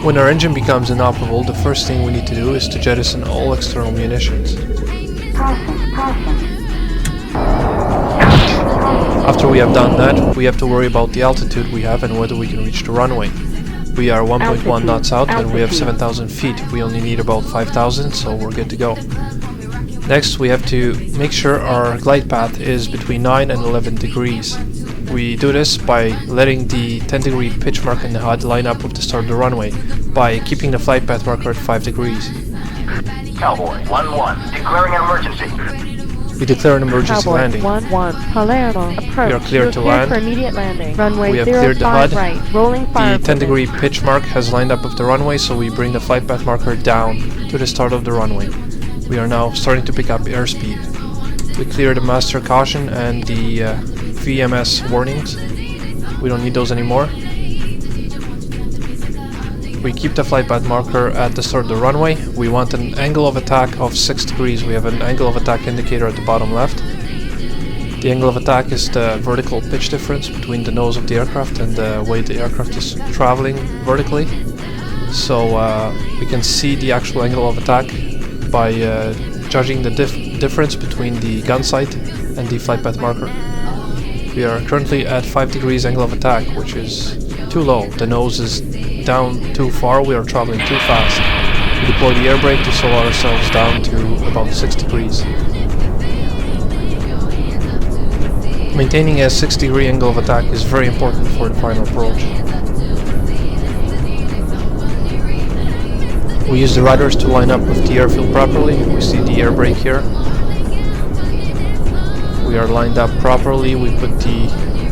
When our engine becomes inoperable, the first thing we need to do is to jettison all external munitions. After we have done that, we have to worry about the altitude we have and whether we can reach the runway. We are 1.1 knots out and we have 7,000 feet. We only need about 5,000, so we're good to go. Next, we have to make sure our glide path is between 9 and 11 degrees. We do this by letting the 10-degree pitch mark in the HUD line up with the start of the runway, by keeping the flight path marker at 5 degrees. Cowboy 1-1, declaring an emergency. We declare an emergency Cowboy landing. 1-1, Palermo, approach. We are cleared to land. For immediate landing. Runway We have cleared the 05 HUD. right, rolling fire. The 10-degree pitch mark has lined up with the runway, so we bring the flight path marker down to the start of the runway. We are now starting to pick up airspeed. We clear the master caution and the VMS warnings. We don't need those anymore. We keep the flight path marker at the start of the runway. We want an angle of attack of 6 degrees. We have an angle of attack indicator at the bottom left. The angle of attack is the vertical pitch difference between the nose of the aircraft and the way the aircraft is traveling vertically. So we can see the actual angle of attack by judging the difference between the gun sight and the flight path marker. We are currently at 5 degrees angle of attack, which is too low. The nose is down too far, we are traveling too fast. We deploy the air brake to slow ourselves down to about 6 degrees. Maintaining a 6-degree angle of attack is very important for the final approach. We use the rudders to line up with the airfield properly. We see the air brake here. We are lined up properly. We put the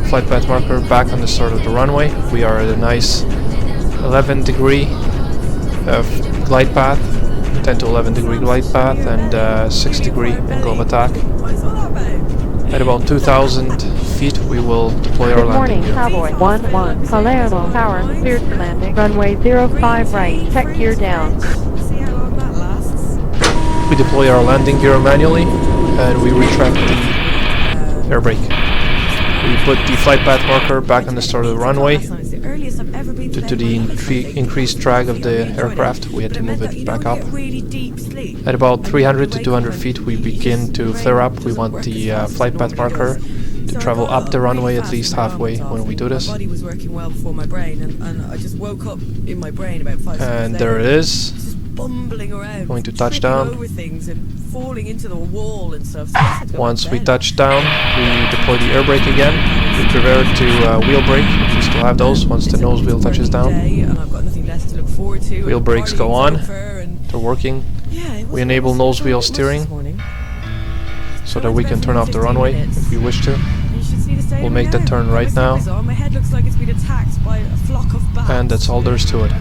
flight path marker back on the start of the runway. We are at a nice 11 degree glide path, 10 to 11 degree glide path, and 6 degree angle of attack. At about 2,000 feet, we will deploy our landing gear. Cowboy 1-1, Palermo, power, cleared for landing. Runway 05 right, check gear down. We deploy our landing gear manually, and we retract the air brake. We put the flight path marker back on the start of the runway. Due to the increased drag of the aircraft, we had to move it back up. At about 300 to 200 feet, we begin to flare up. We want the flight path marker to travel up the runway at least halfway when we do this. And there it is. Going to touch down. Once we touch down, we deploy the air brake again. We prepare to wheel brake. We still have those once the nose wheel touches down. Wheel brakes go on. They're working. We enable nose wheel steering so that we can turn off the runway if we wish to. We'll make that turn right now. And that's all there is to it.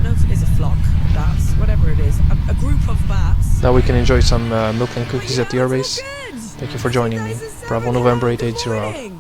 Now we can enjoy some milk and cookies at the airbase. Thank you for joining me. Bravo November 880 out.